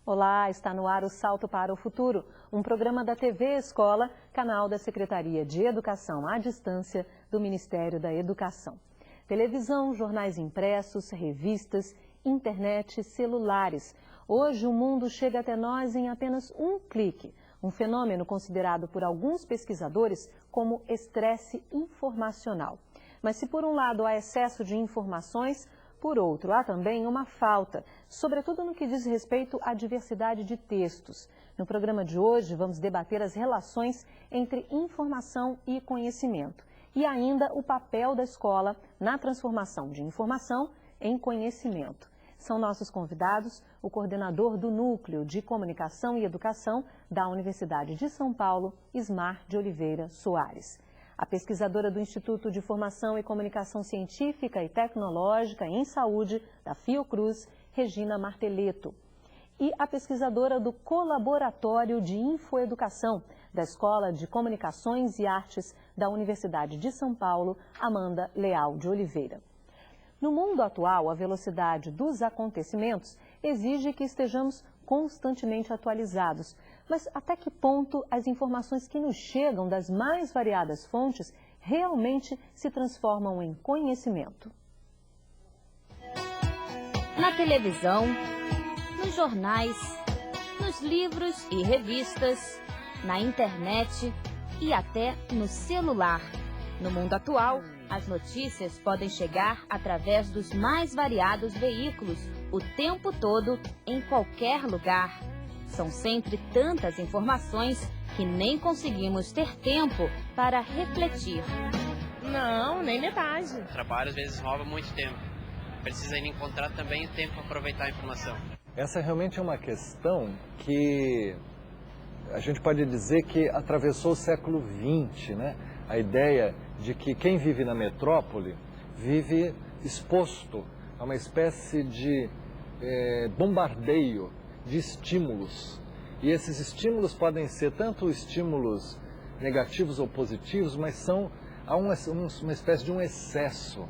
Olá, está no ar o Salto para o Futuro, um programa da TV Escola, canal da Secretaria de Educação à Distância do Ministério da Educação. Televisão, jornais impressos, revistas, internet, celulares. Hoje o mundo chega até nós em apenas um clique, um fenômeno considerado por alguns pesquisadores como estresse informacional. Mas se por um lado há excesso de informações, por outro, há também uma falta, sobretudo no que diz respeito à diversidade de textos. No programa de hoje, vamos debater as relações entre informação e conhecimento e ainda o papel da escola na transformação de informação em conhecimento. São nossos convidados o coordenador do Núcleo de Comunicação e Educação da Universidade de São Paulo, Ismar de Oliveira Soares. A pesquisadora do Instituto de Formação e Comunicação Científica e Tecnológica em Saúde, da Fiocruz, Regina Marteleto. E a pesquisadora do Colaboratório de Infoeducação, da Escola de Comunicações e Artes da Universidade de São Paulo, Amanda Leal de Oliveira. No mundo atual, a velocidade dos acontecimentos exige que estejamos constantemente atualizados. Mas até que ponto as informações que nos chegam das mais variadas fontes realmente se transformam em conhecimento? Na televisão, nos jornais, nos livros e revistas, na internet e até no celular. No mundo atual, as notícias podem chegar através dos mais variados veículos, o tempo todo, em qualquer lugar. São sempre tantas informações que nem conseguimos ter tempo para refletir. Não, nem metade. O trabalho às vezes rouba muito tempo. Precisa ainda encontrar também o tempo para aproveitar a informação. Essa realmente é uma questão que a gente pode dizer que atravessou o século XX, né? A ideia de que quem vive na metrópole vive exposto a uma espécie de bombardeio de estímulos. E esses estímulos podem ser tanto estímulos negativos ou positivos, mas há uma espécie de um excesso.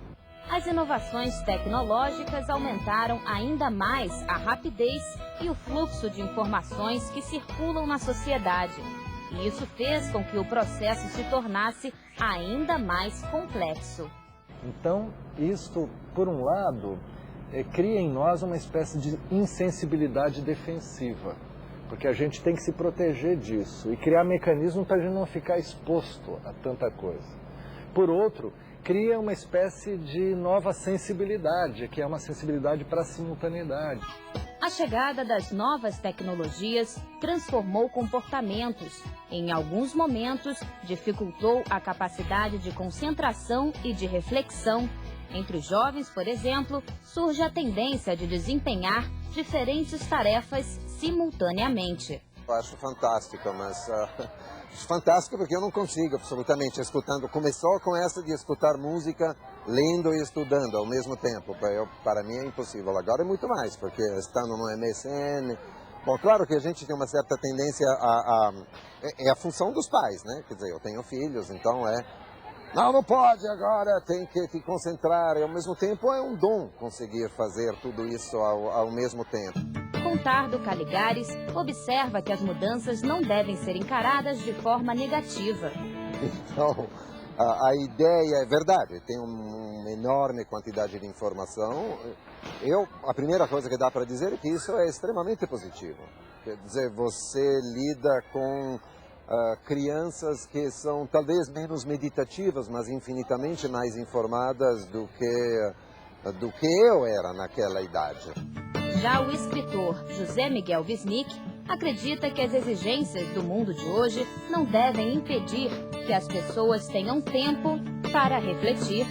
As inovações tecnológicas aumentaram ainda mais a rapidez e o fluxo de informações que circulam na sociedade. E isso fez com que o processo se tornasse ainda mais complexo. Então, isto, por um lado, cria em nós uma espécie de insensibilidade defensiva, porque a gente tem que se proteger disso e criar mecanismos para a gente não ficar exposto a tanta coisa. Por outro, cria uma espécie de nova sensibilidade, que é uma sensibilidade para a simultaneidade. A chegada das novas tecnologias transformou comportamentos. Em alguns momentos, dificultou a capacidade de concentração e de reflexão. Entre os jovens, por exemplo, surge a tendência de desempenhar diferentes tarefas simultaneamente. Eu acho fantástico, mas fantástico porque eu não consigo absolutamente escutando. Começou com essa de escutar música, lendo e estudando ao mesmo tempo. Para mim é impossível. Agora é muito mais, porque estando no MSN... Bom, claro que a gente tem uma certa tendência é a função dos pais, né? Quer dizer, eu tenho filhos, então não pode agora, tem que te concentrar. E ao mesmo tempo é um dom conseguir fazer tudo isso ao mesmo tempo. Contardo Caligares observa que as mudanças não devem ser encaradas de forma negativa. Então, a ideia é verdade, tem uma enorme quantidade de informação. A primeira coisa que dá para dizer é que isso é extremamente positivo. Quer dizer, você lida com crianças que são talvez menos meditativas, mas infinitamente mais informadas do que eu era naquela idade. Já o escritor José Miguel Wisnik acredita que as exigências do mundo de hoje não devem impedir que as pessoas tenham tempo para refletir.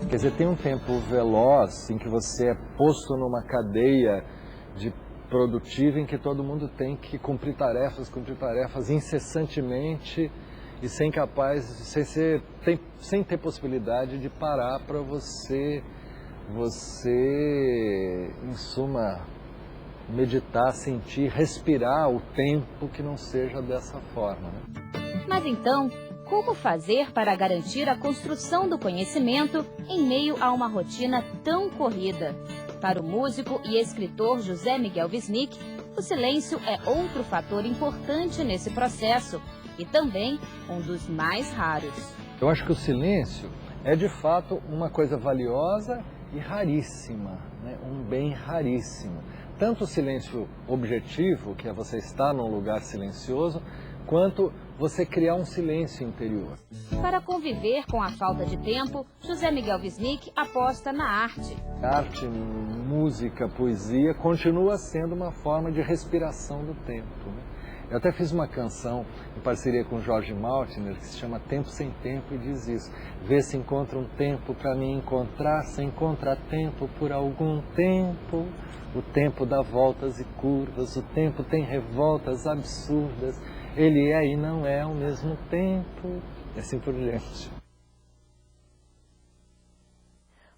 Quer dizer, tem um tempo veloz em que você é posto numa cadeia produtiva em que todo mundo tem que cumprir tarefas incessantemente e sem ter possibilidade de parar para você, em suma, meditar, sentir, respirar o tempo que não seja dessa forma, né? Mas então, como fazer para garantir a construção do conhecimento em meio a uma rotina tão corrida? Para o músico e escritor José Miguel Wisnik, O silêncio é outro fator importante nesse processo e também um dos mais raros. Eu acho que o silêncio é de fato uma coisa valiosa e raríssima, né? Um bem raríssimo. Tanto o silêncio objetivo, que é você estar num lugar silencioso, quanto você criar um silêncio interior. Para conviver com a falta de tempo, José Miguel Wisnik aposta na arte. Arte, música, poesia continua sendo uma forma de respiração do tempo, né? Eu até fiz uma canção em parceria com Jorge Maltner que se chama Tempo Sem Tempo e diz isso. Vê se encontra um tempo para me encontrar sem contratempo por algum tempo. O tempo dá voltas e curvas, o tempo tem revoltas absurdas. Ele é e não é ao mesmo tempo. E assim por diante.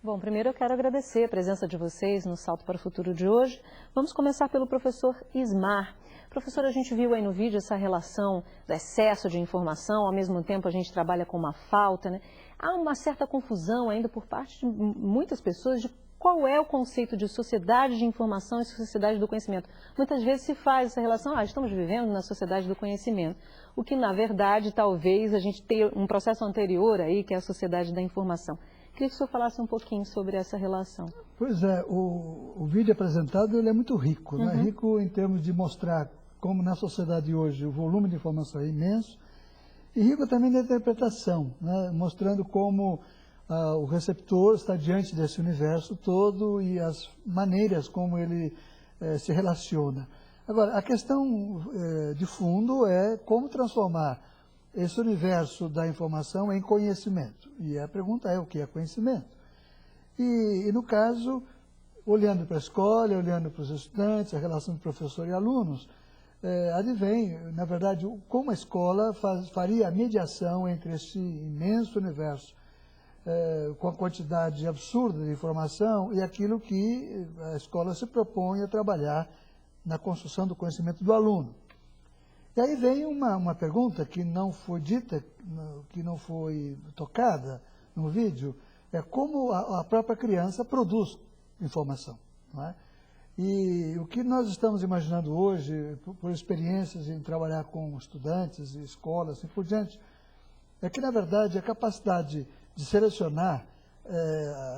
Bom, primeiro eu quero agradecer a presença de vocês no Salto para o Futuro de hoje. Vamos começar pelo professor Ismar. Professor, a gente viu aí no vídeo essa relação do excesso de informação, ao mesmo tempo a gente trabalha com uma falta, né? Há uma certa confusão ainda por parte de muitas pessoas de qual é o conceito de sociedade de informação e sociedade do conhecimento. Muitas vezes se faz essa relação, estamos vivendo na sociedade do conhecimento, o que na verdade talvez a gente tenha um processo anterior aí, que é a sociedade da informação. Queria que o senhor falasse um pouquinho sobre essa relação. Pois é, o vídeo apresentado ele é muito rico, né? Rico em termos de mostrar como na sociedade hoje o volume de informação é imenso, e rico também na interpretação, né? Mostrando como o receptor está diante desse universo todo e as maneiras como ele se relaciona. Agora, a questão de fundo é como transformar esse universo da informação em conhecimento. E a pergunta é o que é conhecimento? E no caso, olhando para a escola, olhando para os estudantes, a relação de professor e alunos, advém, na verdade, como a escola faria a mediação entre esse imenso universo com a quantidade absurda de informação e aquilo que a escola se propõe a trabalhar na construção do conhecimento do aluno. E aí vem uma pergunta que não foi dita, que não foi tocada no vídeo, é como a própria criança produz informação, não é? E o que nós estamos imaginando hoje, por experiências em trabalhar com estudantes e escolas, assim por diante, é que, na verdade, a capacidade de selecionar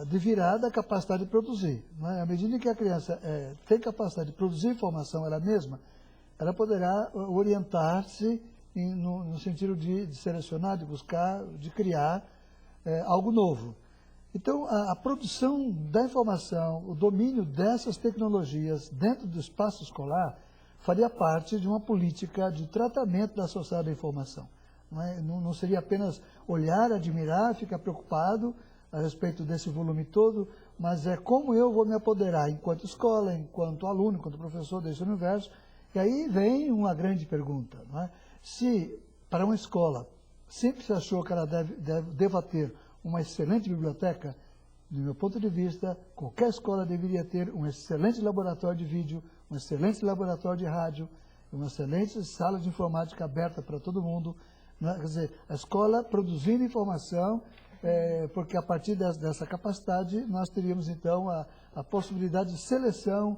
deverá da capacidade de produzir. Não é? À medida que a criança tem capacidade de produzir informação ela mesma, ela poderá orientar-se no sentido de selecionar, de buscar, de criar algo novo. Então, a produção da informação, o domínio dessas tecnologias dentro do espaço escolar faria parte de uma política de tratamento da sociedade da informação. Não seria apenas olhar, admirar, ficar preocupado a respeito desse volume todo, mas é como eu vou me apoderar enquanto escola, enquanto aluno, enquanto professor desse universo. E aí vem uma grande pergunta, não é? Se para uma escola sempre se achou que ela deva ter uma excelente biblioteca, do meu ponto de vista, qualquer escola deveria ter um excelente laboratório de vídeo, um excelente laboratório de rádio, uma excelente sala de informática aberta para todo mundo, né? Quer dizer, a escola produzindo informação, porque a partir dessa capacidade nós teríamos então a possibilidade de seleção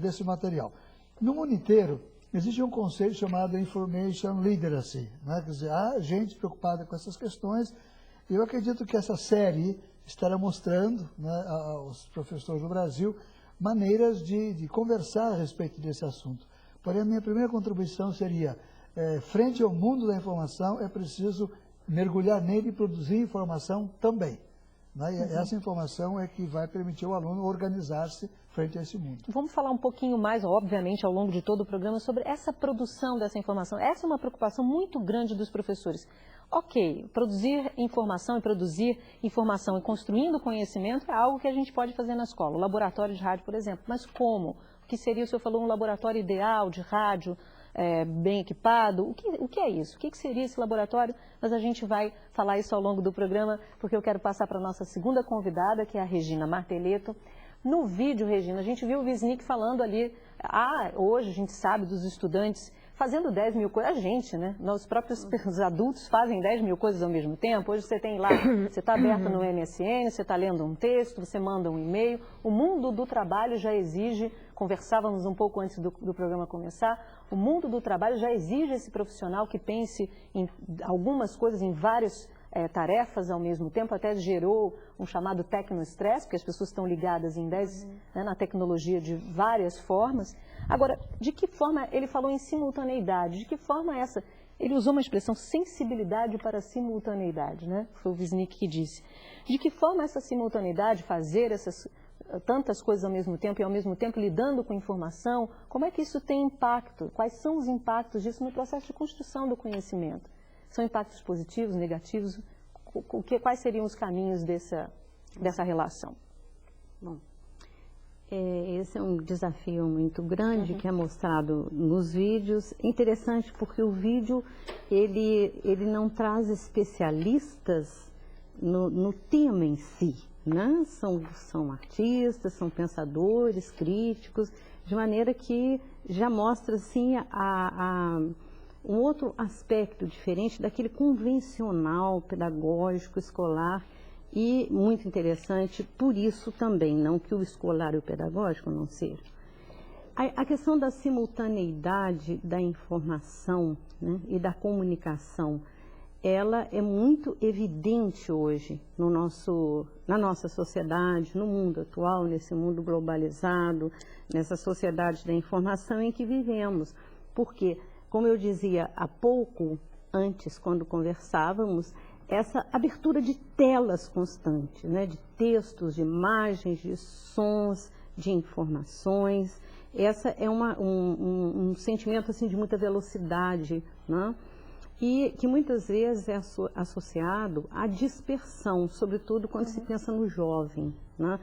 desse material. No mundo inteiro, existe um conceito chamado Information Literacy, né? Quer dizer, há gente preocupada com essas questões. Eu acredito que essa série estará mostrando, né, aos professores do Brasil maneiras de conversar a respeito desse assunto. Porém, a minha primeira contribuição seria, frente ao mundo da informação, é preciso mergulhar nele e produzir informação também. Né? E essa informação é que vai permitir ao aluno organizar-se frente a esse mundo. Vamos falar um pouquinho mais, obviamente, ao longo de todo o programa, sobre essa produção dessa informação. Essa é uma preocupação muito grande dos professores. Ok, produzir informação e construindo conhecimento é algo que a gente pode fazer na escola. O laboratório de rádio, por exemplo. Mas como? O que seria, o senhor falou, um laboratório ideal de rádio, bem equipado? O que é isso? O que seria esse laboratório? Mas a gente vai falar isso ao longo do programa, porque eu quero passar para a nossa segunda convidada, que é a Regina Marteletto. No vídeo, Regina, a gente viu o Wisnik falando ali, hoje a gente sabe dos estudantes fazendo 10 mil coisas, a gente, né? Nós próprios os adultos fazem 10 mil coisas ao mesmo tempo. Hoje você tem lá, você está aberto no MSN, você está lendo um texto, você manda um e-mail. O mundo do trabalho já exige conversávamos um pouco antes do programa começar, o mundo do trabalho já exige esse profissional que pense em algumas coisas, em várias tarefas ao mesmo tempo, até gerou um chamado tecnoestresse, porque as pessoas estão ligadas na tecnologia de várias formas. Agora, de que forma, ele falou em simultaneidade, de que forma essa, ele usou uma expressão sensibilidade para a simultaneidade, né? Foi o Wisnik que disse. De que forma essa simultaneidade, fazer essas tantas coisas ao mesmo tempo e ao mesmo tempo lidando com informação, como é que isso tem impacto? Quais são os impactos disso no processo de construção do conhecimento? São impactos positivos, negativos? Quais seriam os caminhos dessa relação? Bom, esse é um desafio muito grande que é mostrado nos vídeos. Interessante porque o vídeo ele não traz especialistas no tema em si, né? São artistas, são pensadores, críticos, de maneira que já mostra assim um outro aspecto diferente daquele convencional, pedagógico, escolar, e muito interessante, por isso também, não que o escolar e o pedagógico não sejam. A questão da simultaneidade da informação, né, e da comunicação, ela é muito evidente hoje na nossa sociedade, no mundo atual, nesse mundo globalizado, nessa sociedade da informação em que vivemos, porque como eu dizia há pouco, antes, quando conversávamos, essa abertura de telas constante, né, de textos, de imagens, de sons, de informações. Essa é um sentimento assim, de muita velocidade, né, e que muitas vezes é associado à dispersão, sobretudo quando se pensa no jovem, né.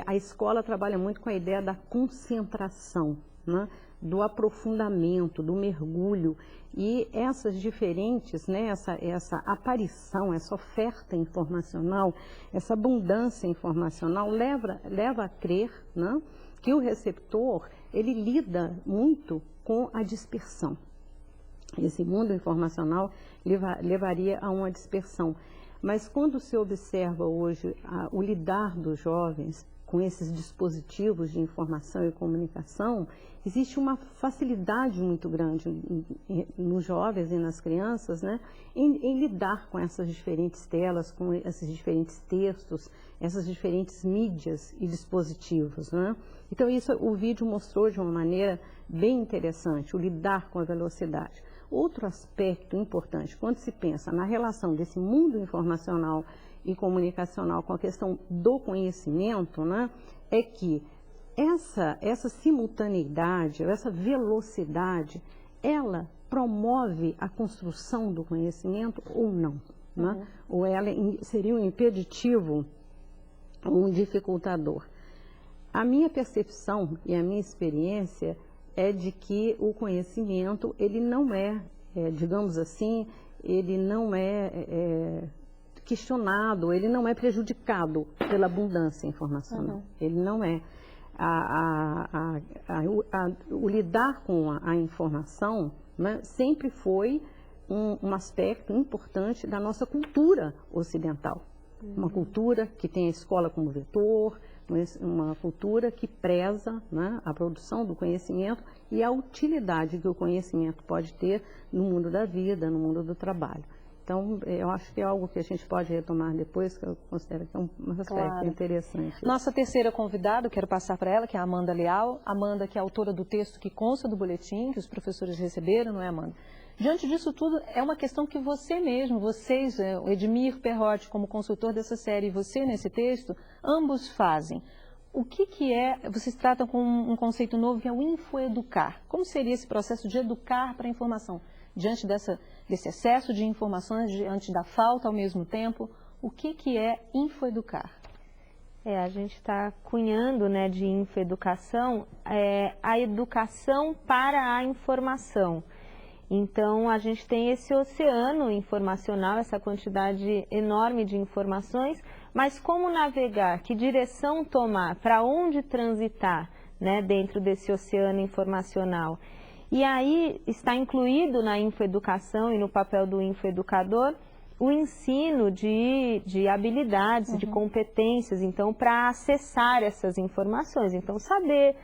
A escola trabalha muito com a ideia da concentração, né, do aprofundamento, do mergulho, e essas diferentes, né, essa aparição, essa oferta informacional, essa abundância informacional leva a crer, né, que o receptor, ele lida muito com a dispersão. Esse mundo informacional levaria a uma dispersão. Mas quando se observa hoje o lidar dos jovens com esses dispositivos de informação e comunicação, existe uma facilidade muito grande nos jovens e nas crianças, né, em lidar com essas diferentes telas, com esses diferentes textos, essas diferentes mídias e dispositivos, né? Então isso o vídeo mostrou de uma maneira bem interessante, o lidar com a velocidade. Outro aspecto importante, quando se pensa na relação desse mundo informacional e comunicacional com a questão do conhecimento, né, é que essa simultaneidade, essa velocidade, ela promove a construção do conhecimento ou não, né? Ou ela seria um impeditivo ou um dificultador. A minha percepção e a minha experiência é de que o conhecimento, ele não digamos assim, ele não questionado, ele não é prejudicado pela abundância informacional. Ele não é. O lidar com a informação, né, sempre foi um aspecto importante da nossa cultura ocidental. Uma cultura que tem a escola como vetor, uma cultura que preza, né, a produção do conhecimento e a utilidade que o conhecimento pode ter no mundo da vida, no mundo do trabalho. Então, eu acho que é algo que a gente pode retomar depois, que eu considero que é um aspecto interessante. Nossa terceira convidada, eu quero passar para ela, que é a Amanda Leal. Amanda, que é autora do texto que consta do boletim, que os professores receberam, não é, Amanda? Diante disso tudo, é uma questão que você mesmo, vocês, o Edmir Perrotti, como consultor dessa série, e você nesse texto, ambos fazem. O que é, vocês tratam com um conceito novo, que é o infoeducar. Como seria esse processo de educar para a informação? Diante desse excesso de informações, diante da falta ao mesmo tempo, o que é infoeducar? A gente está cunhando, né, de infoeducação, a educação para a informação. Então, a gente tem esse oceano informacional, essa quantidade enorme de informações, mas como navegar, que direção tomar, para onde transitar, né, dentro desse oceano informacional? E aí está incluído na infoeducação e no papel do infoeducador o ensino de habilidades, de competências, então, para acessar essas informações. Então, saber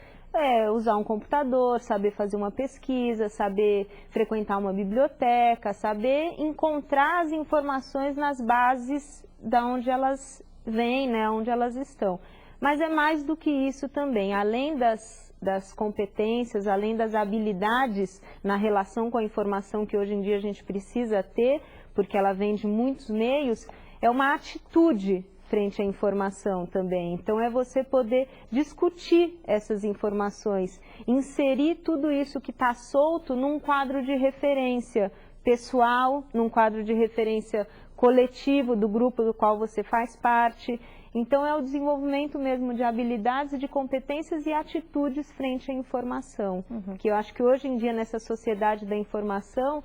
usar um computador, saber fazer uma pesquisa, saber frequentar uma biblioteca, saber encontrar as informações nas bases da onde elas vêm, né, onde elas estão. Mas é mais do que isso também, além das competências, além das habilidades na relação com a informação que hoje em dia a gente precisa ter, porque ela vem de muitos meios, é uma atitude frente à informação também. Então é você poder discutir essas informações, inserir tudo isso que está solto num quadro de referência pessoal, num quadro de referência coletivo do grupo do qual você faz parte. Então é o desenvolvimento mesmo de habilidades, de competências e atitudes frente à informação, que eu acho que hoje em dia nessa sociedade da informação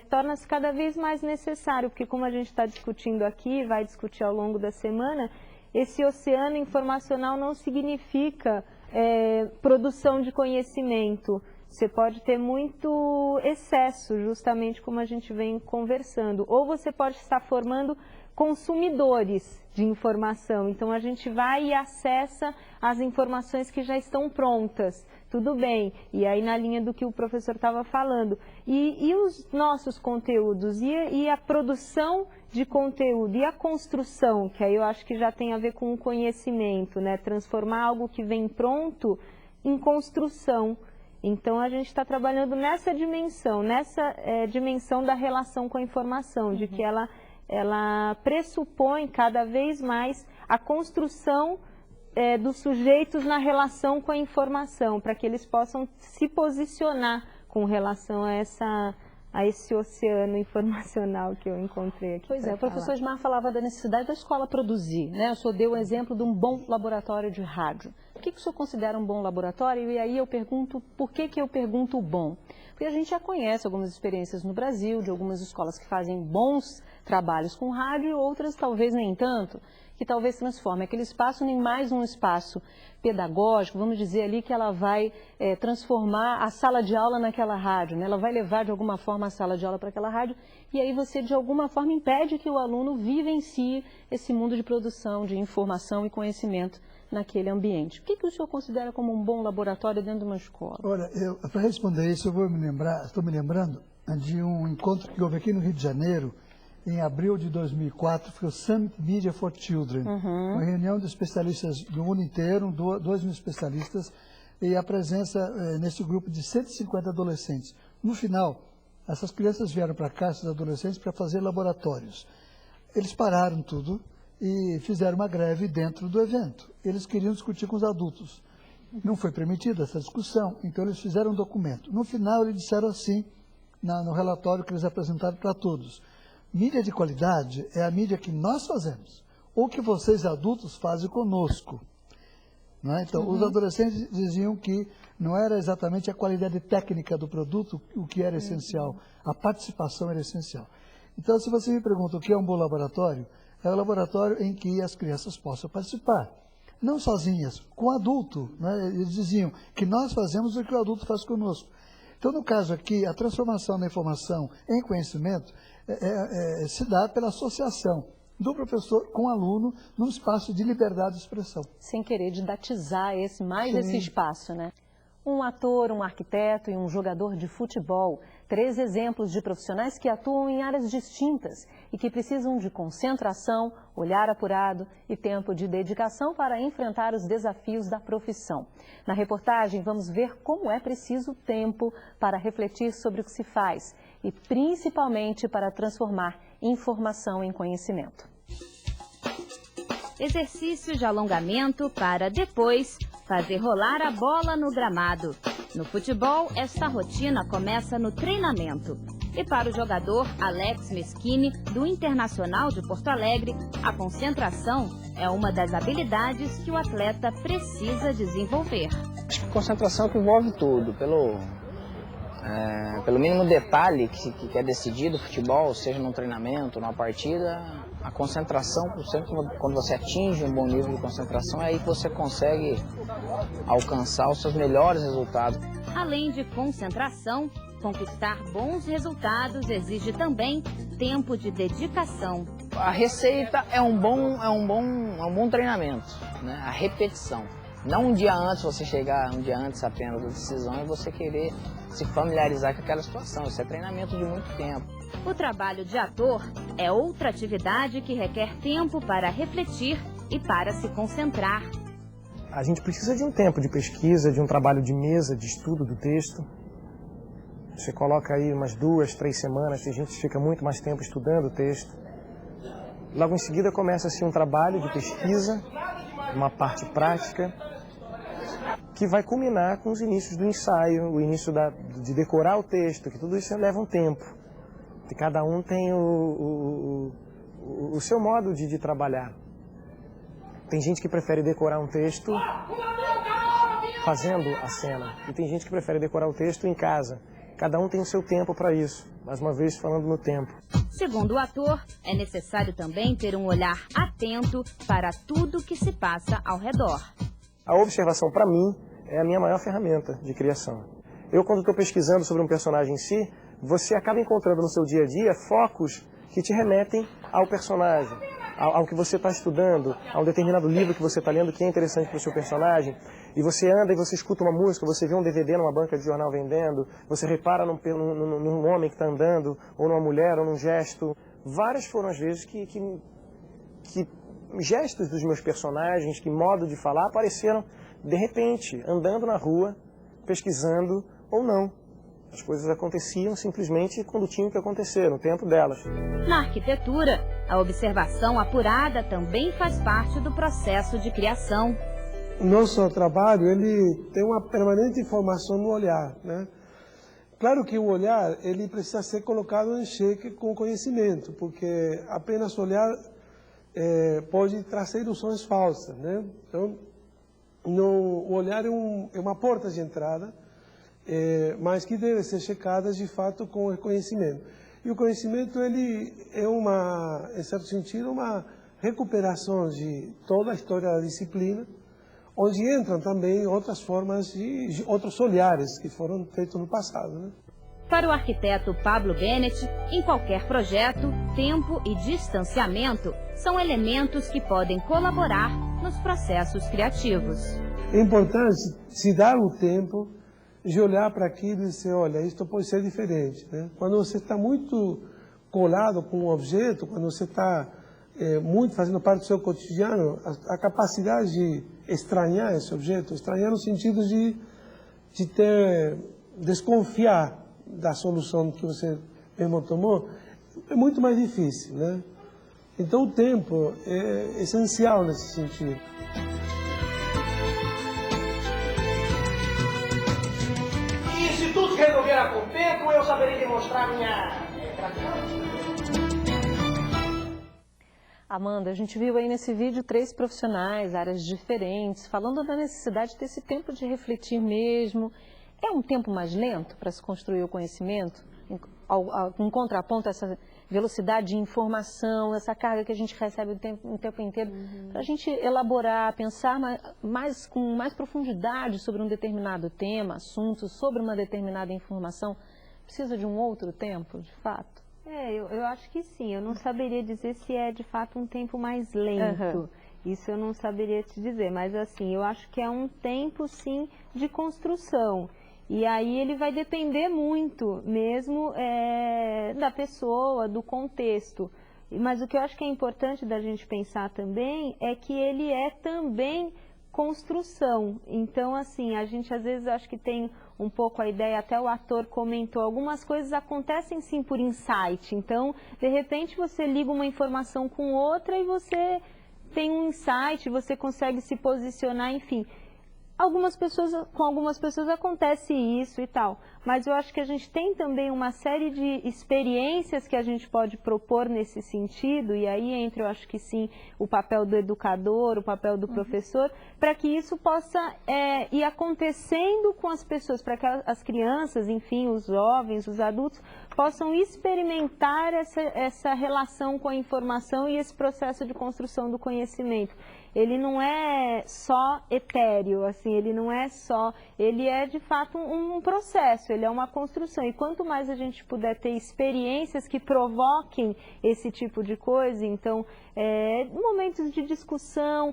torna-se cada vez mais necessário, porque como a gente está discutindo aqui, vai discutir ao longo da semana, esse oceano informacional não significa produção de conhecimento. Você pode ter muito excesso, justamente como a gente vem conversando, ou você pode estar formando consumidores de informação. Então a gente vai e acessa as informações que já estão prontas. Tudo bem, e aí na linha do que o professor estava falando. E os nossos conteúdos, e a produção de conteúdo, e a construção, que aí eu acho que já tem a ver com o conhecimento, né? Transformar algo que vem pronto em construção. Então a gente está trabalhando nessa dimensão da relação com a informação, de que ela pressupõe cada vez mais a construção dos sujeitos na relação com a informação, para que eles possam se posicionar com relação a esse oceano informacional que eu encontrei aqui. Pois é, o professor Ismar falava da necessidade da escola produzir, né? O senhor deu o exemplo de um bom laboratório de rádio. O que o senhor considera um bom laboratório? E aí eu pergunto, por que eu pergunto bom? Porque a gente já conhece algumas experiências no Brasil, de algumas escolas que fazem bons trabalhos com rádio e outras talvez nem tanto, que talvez transforme aquele espaço em mais um espaço pedagógico, vamos dizer ali que ela vai transformar a sala de aula naquela rádio, né? Ela vai levar de alguma forma a sala de aula para aquela rádio e aí você de alguma forma impede que o aluno vivencie esse mundo de produção, de informação e conhecimento naquele ambiente. O que o senhor considera como um bom laboratório dentro de uma escola? Olha, para responder isso, estou me lembrando de um encontro que houve aqui no Rio de Janeiro, em abril de 2004, foi o Summit Media for Children, uma reunião de especialistas do mundo inteiro, 2.000 especialistas, e a presença nesse grupo de 150 adolescentes. No final, essas crianças vieram para cá, esses adolescentes, para fazer laboratórios. Eles pararam tudo e fizeram uma greve dentro do evento. Eles queriam discutir com os adultos. Não foi permitida essa discussão, então eles fizeram um documento. No final, eles disseram assim, no relatório que eles apresentaram para todos: mídia de qualidade é a mídia que nós fazemos, ou que vocês adultos fazem conosco. Não é? Então, os adolescentes diziam que não era exatamente a qualidade técnica do produto o que era essencial, a participação era essencial. Então, se você me pergunta o que é um bom laboratório, é um laboratório em que as crianças possam participar. Não sozinhas, com o adulto. Né? Eles diziam que nós fazemos o que o adulto faz conosco. Então, no caso aqui, a transformação da informação em conhecimento se dá pela associação do professor com o aluno num espaço de liberdade de expressão. Sem querer didatizar esse espaço, né? Um ator, um arquiteto e um jogador de futebol. 3 exemplos de profissionais que atuam em áreas distintas e que precisam de concentração, olhar apurado e tempo de dedicação para enfrentar os desafios da profissão. Na reportagem, vamos ver como é preciso tempo para refletir sobre o que se faz e principalmente para transformar informação em conhecimento. Exercícios de alongamento para depois fazer rolar a bola no gramado. No futebol, esta rotina começa no treinamento. E para o jogador Alex Meschini, do Internacional de Porto Alegre, a concentração é uma das habilidades que o atleta precisa desenvolver. Acho que concentração que envolve tudo, pelo mínimo detalhe que é decidido, futebol, seja num treinamento, numa partida, a concentração, sempre quando você atinge um bom nível de concentração, é aí que você consegue alcançar os seus melhores resultados. Além de concentração, conquistar bons resultados exige também tempo de dedicação. A receita é um bom treinamento, né? A repetição. Não um dia antes você chegar, um dia antes apenas da decisão, e você querer se familiarizar com aquela situação. Isso é treinamento de muito tempo. O trabalho de ator é outra atividade que requer tempo para refletir e para se concentrar. A gente precisa de um tempo de pesquisa, de um trabalho de mesa, de estudo do texto. Você coloca aí umas 2, 3 semanas, tem gente que fica muito mais tempo estudando o texto. Logo em seguida começa-se um trabalho de pesquisa, uma parte prática, que vai culminar com os inícios do ensaio, o início de decorar o texto, que tudo isso leva um tempo. E cada um tem o seu modo de trabalhar. Tem gente que prefere decorar um texto fazendo a cena, e tem gente que prefere decorar o texto em casa. Cada um tem o seu tempo para isso, mais uma vez falando no tempo. Segundo o ator, é necessário também ter um olhar atento para tudo que se passa ao redor. A observação, para mim, é a minha maior ferramenta de criação. Eu, quando estou pesquisando sobre um personagem em si, você acaba encontrando no seu dia a dia focos que te remetem ao personagem, ao que você está estudando, a um determinado livro que você está lendo que é interessante para o seu personagem. E você anda e você escuta uma música, você vê um DVD numa banca de jornal vendendo, você repara num homem que está andando, ou numa mulher, ou num gesto. Várias foram as vezes que gestos dos meus personagens, que modo de falar, apareceram de repente, andando na rua, pesquisando ou não. As coisas aconteciam simplesmente quando tinham que acontecer, no tempo delas. Na arquitetura, a observação apurada também faz parte do processo de criação. O nosso trabalho, ele tem uma permanente informação no olhar, né? Claro que o olhar, ele precisa ser colocado em xeque com o conhecimento, porque apenas olhar pode trazer ilusões falsas, né? Então, o olhar é uma porta de entrada, mas que deve ser checada de fato com o conhecimento. E o conhecimento, ele é em certo sentido, uma recuperação de toda a história da disciplina, onde entram também outras formas de outros olhares que foram feitos no passado, né? Para o arquiteto Pablo Bennett, em qualquer projeto, tempo e distanciamento são elementos que podem colaborar nos processos criativos. É importante se dar o tempo de olhar para aquilo e dizer, olha, isto pode ser diferente, né? Quando você está muito colado com um objeto, quando você está muito fazendo parte do seu cotidiano, a capacidade de estranhar esse objeto, estranhar no sentido de desconfiar da solução que você mesmo tomou, é muito mais difícil, né? Então o tempo é essencial nesse sentido. E se tudo se resolver com o tempo, eu saberei demonstrar minha gratidão. Amanda, a gente viu aí nesse vídeo 3 profissionais, áreas diferentes, falando da necessidade de ter esse tempo de refletir mesmo. É um tempo mais lento para se construir o conhecimento, em contraponto a essa velocidade de informação, essa carga que a gente recebe o tempo inteiro, para a gente elaborar, pensar com mais profundidade sobre um determinado tema, assunto, sobre uma determinada informação. Precisa de um outro tempo, de fato? Eu acho que sim. Eu não saberia dizer se é de fato um tempo mais lento. Isso eu não saberia te dizer, mas assim, eu acho que é um tempo sim de construção. E aí ele vai depender muito mesmo da pessoa, do contexto. Mas o que eu acho que é importante da gente pensar também é que ele é também construção. Então, assim, a gente às vezes acho que tem um pouco a ideia, até o ator comentou, algumas coisas acontecem sim por insight. Então, de repente você liga uma informação com outra e você tem um insight, você consegue se posicionar, enfim. Com algumas pessoas acontece isso e tal, mas eu acho que a gente tem também uma série de experiências que a gente pode propor nesse sentido, e aí entra, eu acho que sim, o papel do educador, o papel do professor, para que isso possa ir acontecendo com as pessoas, para que as crianças, enfim, os jovens, os adultos, possam experimentar essa relação com a informação e esse processo de construção do conhecimento. ele não é só etéreo, assim, ele não é só, ele é de fato um processo, ele é uma construção. E quanto mais a gente puder ter experiências que provoquem esse tipo de coisa, então, momentos de discussão,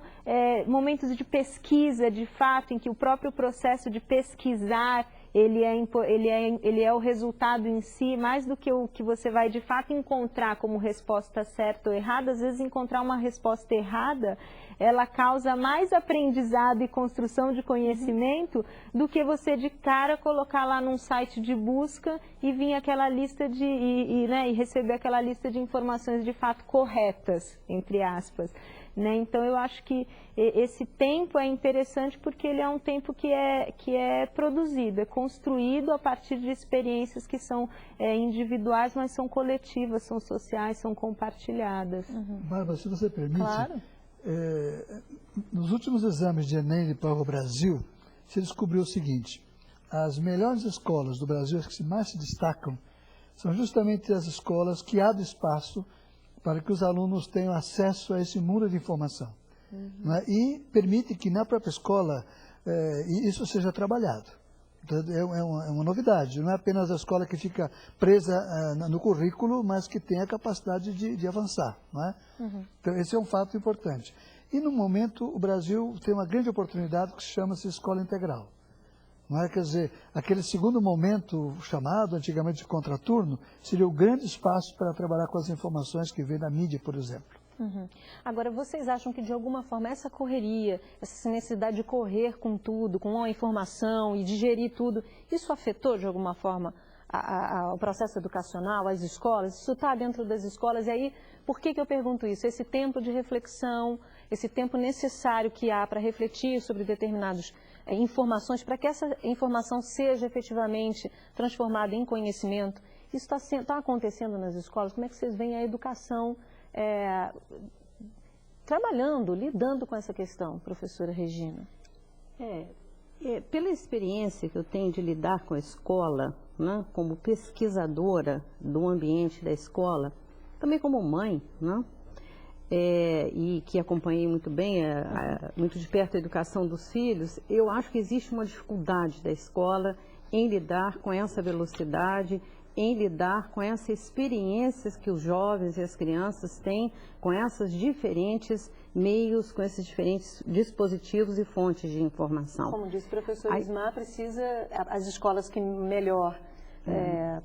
momentos de pesquisa, de fato, em que o próprio processo de pesquisar, ele é o resultado em si, mais do que o que você vai de fato encontrar como resposta certa ou errada. Às vezes encontrar uma resposta errada, ela causa mais aprendizado e construção de conhecimento do que você de cara colocar lá num site de busca e vir aquela lista e receber aquela lista de informações de fato corretas, entre aspas. Então, eu acho que esse tempo é interessante porque ele é um tempo que é produzido, é construído a partir de experiências que são individuais, mas são coletivas, são sociais, são compartilhadas. Bárbara, se você permite, claro. Nos últimos exames de Enem e Prova Brasil, se descobriu o seguinte: as melhores escolas do Brasil, as que mais se destacam, são justamente as escolas que abrem espaço para que os alunos tenham acesso a esse mundo de informação. Né? E permite que na própria escola isso seja trabalhado. Então, é uma novidade, não é apenas a escola que fica presa no currículo, mas que tem a capacidade de avançar. Não é? Então, esse é um fato importante. E, no momento, o Brasil tem uma grande oportunidade que chama-se escola integral. Não é? Quer dizer, aquele segundo momento chamado antigamente de contraturno seria o grande espaço para trabalhar com as informações que vem da mídia, por exemplo. Agora, vocês acham que de alguma forma essa correria, essa necessidade de correr com tudo, com a informação e digerir tudo, isso afetou de alguma forma o processo educacional, as escolas? Isso está dentro das escolas? E aí, por que eu pergunto isso? Esse tempo de reflexão, esse tempo necessário que há para refletir sobre determinadas informações, para que essa informação seja efetivamente transformada em conhecimento, isso está acontecendo nas escolas? Como é que vocês veem a educação trabalhando, lidando com essa questão, professora Regina? Pela experiência que eu tenho de lidar com a escola, né, como pesquisadora do ambiente da escola, também como mãe, né, e que acompanhei muito bem, muito de perto a educação dos filhos, eu acho que existe uma dificuldade da escola em lidar com essa velocidade, em lidar com essas experiências que os jovens e as crianças têm com esses diferentes meios, com esses diferentes dispositivos e fontes de informação. Como disse o professor Ismar, as escolas que melhor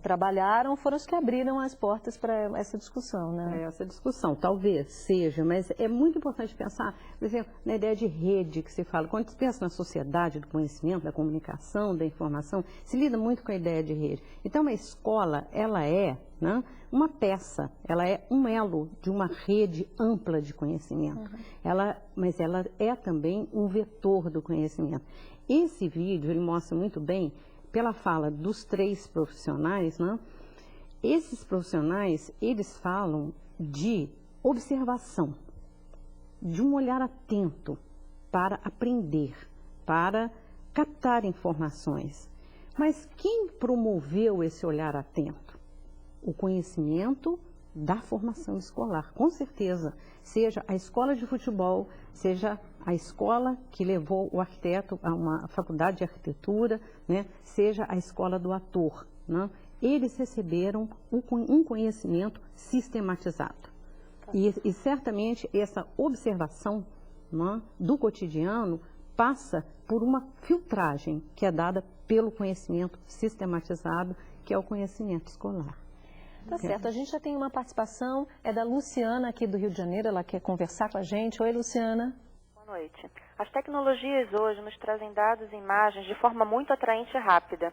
trabalharam foram as que abriram as portas para essa discussão, né? Essa discussão, talvez seja, mas é muito importante pensar, por exemplo, na ideia de rede que se fala. Quando se pensa na sociedade do conhecimento, da comunicação, da informação, se lida muito com a ideia de rede. Então, uma escola, ela é, né, uma peça, ela é um elo de uma rede ampla de conhecimento. Mas ela é também um vetor do conhecimento. Esse vídeo, ele mostra muito bem, pela fala dos 3 profissionais, né? Esses profissionais, eles falam de observação, de um olhar atento para aprender, para captar informações. Mas quem promoveu esse olhar atento? O conhecimento da formação escolar, com certeza. Seja a escola de futebol, seja a escola que levou o arquiteto a uma faculdade de arquitetura, né? Seja a escola do ator, né? Eles receberam um conhecimento sistematizado. E certamente essa observação, né, do cotidiano passa por uma filtragem que é dada pelo conhecimento sistematizado, que é o conhecimento escolar. Tá certo, a gente já tem uma participação, é da Luciana aqui do Rio de Janeiro, ela quer conversar com a gente. Oi, Luciana. Boa noite. As tecnologias hoje nos trazem dados e imagens de forma muito atraente e rápida.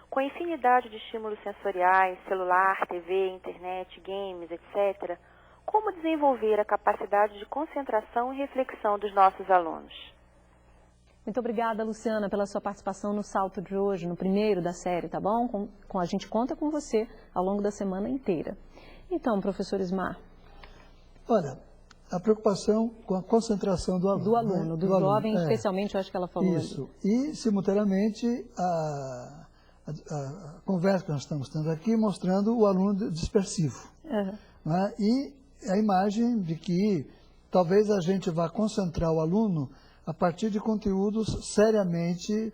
Com a infinidade de estímulos sensoriais, celular, TV, internet, games, etc., como desenvolver a capacidade de concentração e reflexão dos nossos alunos? Muito obrigada, Luciana, pela sua participação no Salto de hoje, no primeiro da série, tá bom? A gente conta com você ao longo da semana inteira. Então, professor Ismar. Olha, a preocupação com a concentração do aluno. Do aluno, do jovem, especialmente, eu acho que ela falou. Isso. E, simultaneamente, a conversa que nós estamos tendo aqui mostrando o aluno dispersivo. Né? E a imagem de que talvez a gente vá concentrar o aluno a partir de conteúdos seriamente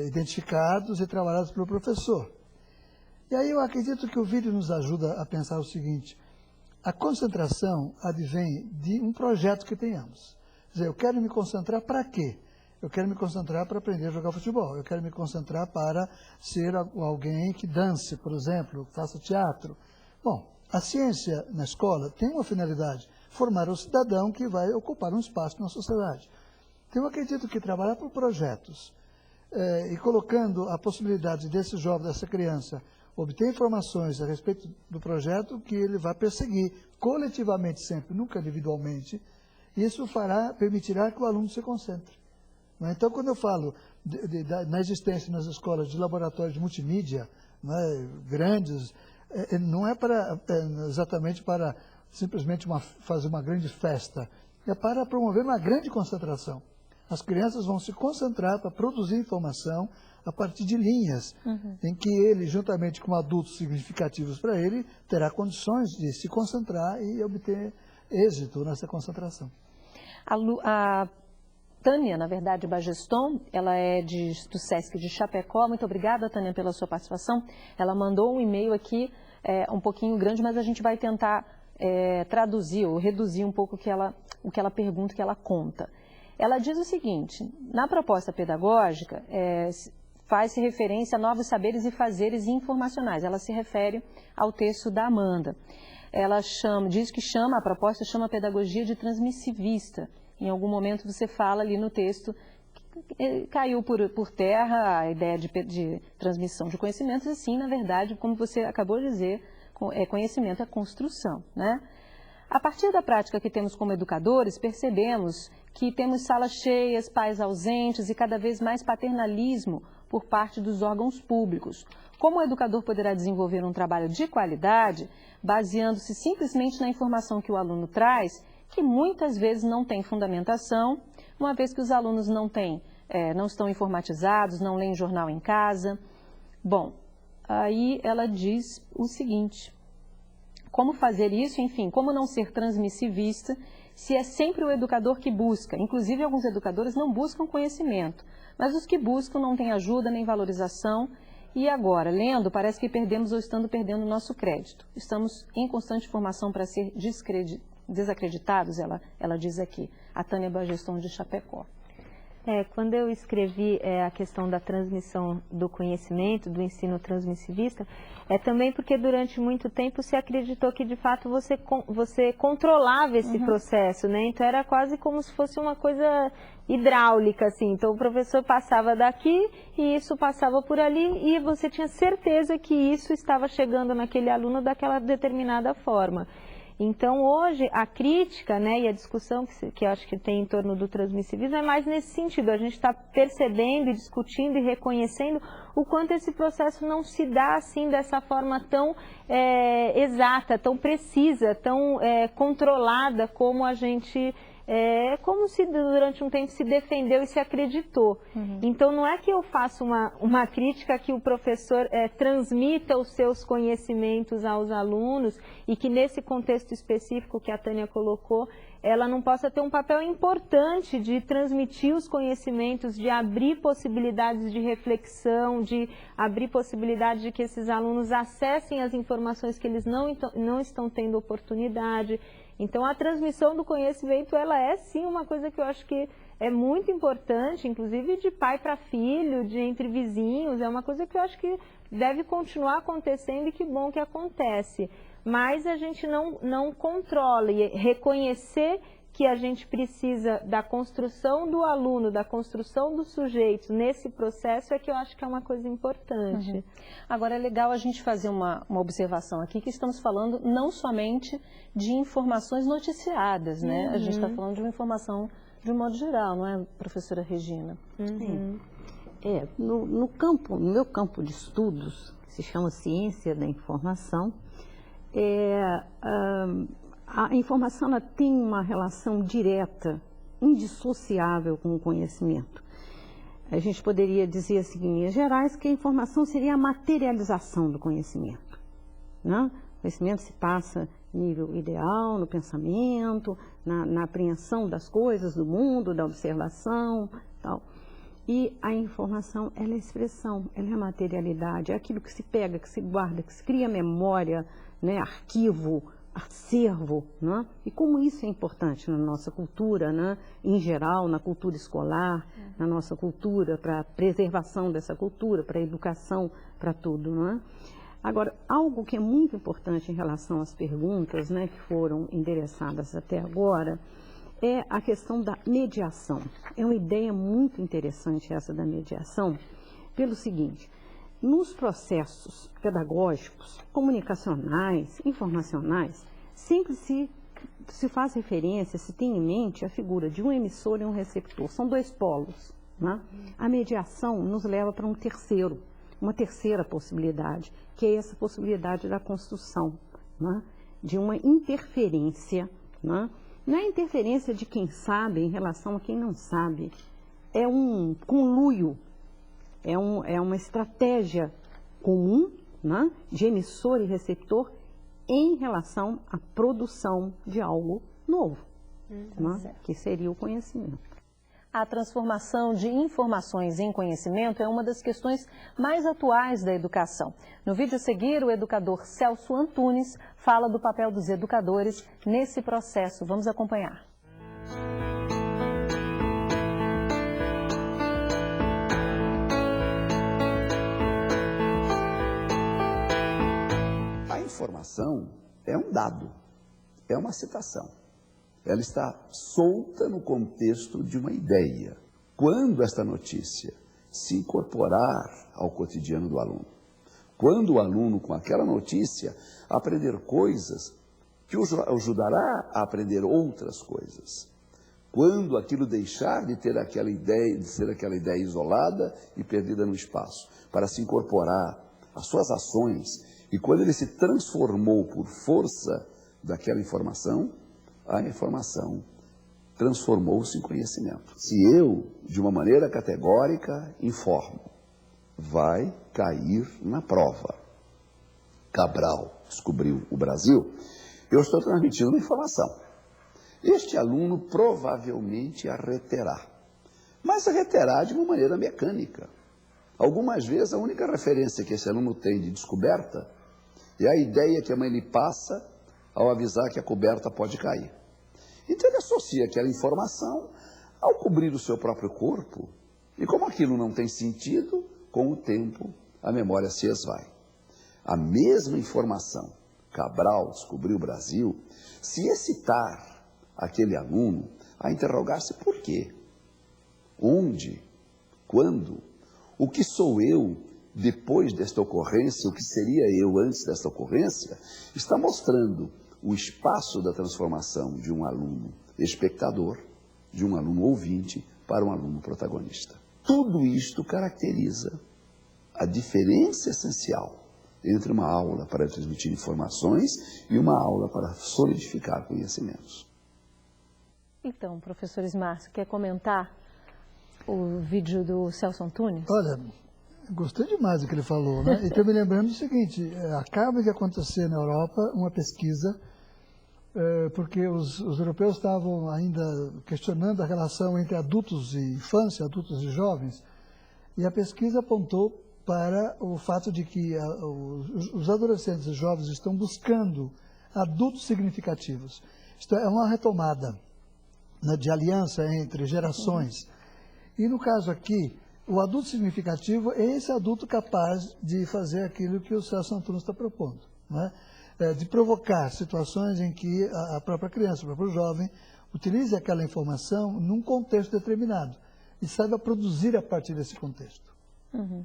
identificados e trabalhados pelo professor. E aí eu acredito que o vídeo nos ajuda a pensar o seguinte: a concentração advém de um projeto que tenhamos. Quer dizer, eu quero me concentrar para quê? Eu quero me concentrar para aprender a jogar futebol, eu quero me concentrar para ser alguém que dance, por exemplo, faça teatro. Bom, a ciência na escola tem uma finalidade, formar o cidadão que vai ocupar um espaço na sociedade. Então eu acredito que trabalhar por projetos e colocando a possibilidade desse jovem, dessa criança, obter informações a respeito do projeto que ele vai perseguir coletivamente sempre, nunca individualmente, isso permitirá que o aluno se concentre. Então, quando eu falo na existência nas escolas de laboratórios de multimídia, grandes, não é exatamente para simplesmente fazer uma grande festa, é para promover uma grande concentração. As crianças vão se concentrar para produzir informação a partir de linhas, em que ele, juntamente com adultos significativos para ele, terá condições de se concentrar e obter êxito nessa concentração. A Tânia, na verdade, Bageston, ela é do SESC de Chapecó. Muito obrigada, Tânia, pela sua participação. Ela mandou um e-mail aqui um pouquinho grande, mas a gente vai tentar traduzir ou reduzir um pouco o que ela pergunta, o que ela conta. Ela diz o seguinte: na proposta pedagógica, faz-se referência a novos saberes e fazeres informacionais. Ela se refere ao texto da Amanda. Ela diz que a proposta chama a pedagogia de transmissivista. Em algum momento você fala ali no texto que caiu por terra a ideia de transmissão de conhecimentos, e sim, na verdade, como você acabou de dizer, conhecimento é construção, né? A partir da prática que temos como educadores, percebemos que temos salas cheias, pais ausentes e cada vez mais paternalismo por parte dos órgãos públicos. Como o educador poderá desenvolver um trabalho de qualidade, baseando-se simplesmente na informação que o aluno traz, que muitas vezes não tem fundamentação, uma vez que os alunos não estão informatizados, não leem jornal em casa. Bom, aí ela diz o seguinte: como fazer isso, enfim, como não ser transmissivista, se é sempre o educador que busca. Inclusive, alguns educadores não buscam conhecimento, mas os que buscam não têm ajuda nem valorização. E agora, lendo, parece que perdemos ou estamos perdendo o nosso crédito. Estamos em constante formação para ser desacreditados, ela diz aqui, a Tânia Bageston de Chapecó. Quando eu escrevi a questão da transmissão do conhecimento, do ensino transmissivista, também porque durante muito tempo se acreditou que de fato você controlava esse processo, né? Então era quase como se fosse uma coisa hidráulica, assim. Então o professor passava daqui e isso passava por ali e você tinha certeza que isso estava chegando naquele aluno daquela determinada forma. Então, hoje, a crítica, né, e a discussão que eu acho que tem em torno do transmissivismo é mais nesse sentido. A gente está percebendo e discutindo e reconhecendo o quanto esse processo não se dá assim dessa forma tão exata, tão precisa, tão controlada como a gente... como se durante um tempo se defendeu e se acreditou. Então, não é que eu faço uma crítica que o professor transmita os seus conhecimentos aos alunos e que nesse contexto específico que a Tânia colocou, ela não possa ter um papel importante de transmitir os conhecimentos, de abrir possibilidades de reflexão, de abrir possibilidade de que esses alunos acessem as informações que eles não estão tendo oportunidade. Então, a transmissão do conhecimento, ela é sim uma coisa que eu acho que é muito importante, inclusive de pai para filho, de entre vizinhos, é uma coisa que eu acho que deve continuar acontecendo e que bom que acontece. Mas a gente não controla e reconhecer que a gente precisa da construção do aluno, da construção dos sujeitos nesse processo é que eu acho que é uma coisa importante. Agora é legal a gente fazer uma observação aqui, que estamos falando não somente de informações noticiadas, né? A gente está falando de uma informação de um modo geral, não é, professora Regina? No meu campo de estudos, que se chama Ciência da Informação, a informação ela tem uma relação direta, indissociável com o conhecimento. A gente poderia dizer assim, em linhas gerais, que a informação seria a materialização do conhecimento, né? Conhecimento se passa em nível ideal, no pensamento, na apreensão das coisas, do mundo, da observação, tal. E a informação, ela é expressão, ela é materialidade, é aquilo que se pega, que se guarda, que se cria memória, né, arquivo, acervo, né? E como isso é importante na nossa cultura, né? Em geral, na cultura escolar, na nossa cultura, para a preservação dessa cultura, para a educação, para tudo, né? Agora, algo que é muito importante em relação às perguntas, né, que foram endereçadas até agora, é a questão da mediação. É uma ideia muito interessante essa da mediação, pelo seguinte: nos processos pedagógicos, comunicacionais, informacionais, sempre se faz referência, se tem em mente a figura de um emissor e um receptor. São dois polos, né? A mediação nos leva para uma terceira possibilidade, que é essa possibilidade da construção, né? De uma interferência, né? Não é interferência de quem sabe em relação a quem não sabe, é um conluio, é uma estratégia comum, né, de emissor e receptor em relação à produção de algo novo, né, que seria o conhecimento. A transformação de informações em conhecimento é uma das questões mais atuais da educação. No vídeo a seguir, o educador Celso Antunes fala do papel dos educadores nesse processo. Vamos acompanhar. A informação é um dado, é uma citação. Ela está solta no contexto de uma ideia. Quando esta notícia se incorporar ao cotidiano do aluno, quando o aluno, com aquela notícia, aprender coisas que o ajudará a aprender outras coisas, quando aquilo deixar de ter aquela ideia, de ser aquela ideia isolada e perdida no espaço, para se incorporar às suas ações, e quando ele se transformou por força daquela informação, a informação transformou-se em conhecimento. Se eu, de uma maneira categórica, informo, vai cair na prova. Cabral descobriu o Brasil, eu estou transmitindo uma informação. Este aluno provavelmente a reterá, mas a reterá de uma maneira mecânica. Algumas vezes a única referência que esse aluno tem de descoberta é a ideia que a mãe lhe passa ao avisar que a coberta pode cair. Então ele associa aquela informação ao cobrir o seu próprio corpo, e como aquilo não tem sentido, com o tempo a memória se esvai. A mesma informação, Cabral descobriu o Brasil, se excitar aquele aluno a interrogar-se por quê, onde, quando, o que sou eu depois desta ocorrência, o que seria eu antes desta ocorrência, está mostrando o espaço da transformação de um aluno espectador, de um aluno ouvinte, para um aluno protagonista. Tudo isto caracteriza a diferença essencial entre uma aula para transmitir informações e uma aula para solidificar conhecimentos. Então, professor Márcio, quer comentar o vídeo do Celso Antunes? Olha, gostei demais do que ele falou, né? E estou me lembrando do seguinte, acaba de acontecer na Europa uma pesquisa, porque os europeus estavam ainda questionando a relação entre adultos e infância, adultos e jovens, e a pesquisa apontou para o fato de que os adolescentes e jovens estão buscando adultos significativos. Isto é uma retomada, né, de aliança entre gerações. E no caso aqui, o adulto significativo é esse adulto capaz de fazer aquilo que o Celso Antunes está propondo, né? De provocar situações em que a própria criança, o próprio jovem, utilize aquela informação num contexto determinado e saiba produzir a partir desse contexto. Uhum.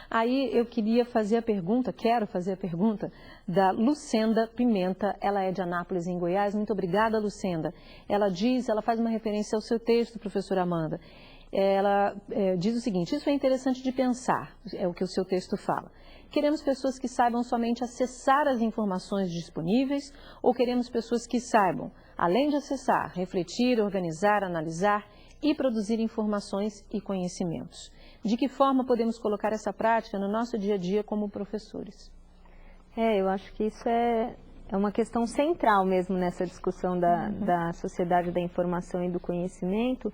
Aí eu quero fazer a pergunta da Lucenda Pimenta, ela é de Anápolis, em Goiás. Muito obrigada, Lucenda. Ela faz uma referência ao seu texto, professora Amanda. Ela diz o seguinte: isso é interessante de pensar, é o que o seu texto fala. Queremos pessoas que saibam somente acessar as informações disponíveis ou queremos pessoas que saibam, além de acessar, refletir, organizar, analisar e produzir informações e conhecimentos? De que forma podemos colocar essa prática no nosso dia a dia como professores? Eu acho que isso é uma questão central mesmo nessa discussão da sociedade da informação e do conhecimento,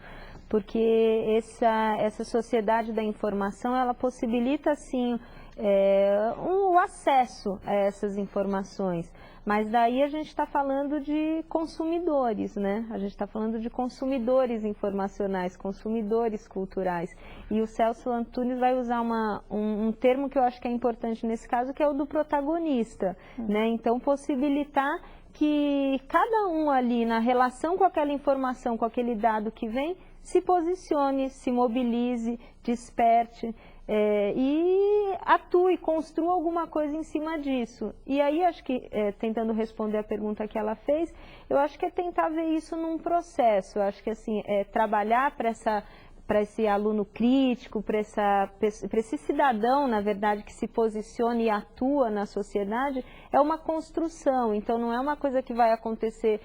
porque essa sociedade da informação, ela possibilita, sim, o acesso a essas informações. Mas daí a gente está falando de consumidores, né? A gente está falando de consumidores informacionais, consumidores culturais. E o Celso Antunes vai usar um termo que eu acho que é importante nesse caso, que é o do protagonista, né? Então, possibilitar que cada um ali, na relação com aquela informação, com aquele dado que vem, se posicione, se mobilize, desperte e atue, construa alguma coisa em cima disso. E aí, acho que, tentando responder a pergunta que ela fez, eu acho que é tentar ver isso num processo. Eu acho que, assim, trabalhar para esse aluno crítico, para esse cidadão, na verdade, que se posiciona e atua na sociedade, é uma construção. Então, não é uma coisa que vai acontecer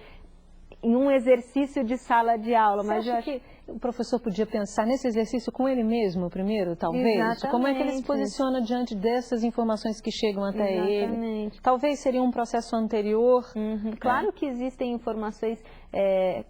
em um exercício de sala de aula. Mas eu acho que o professor podia pensar nesse exercício com ele mesmo primeiro, talvez? Exatamente. Como é que ele se posiciona diante dessas informações que chegam até ele? Talvez seria um processo anterior. Claro que existem informações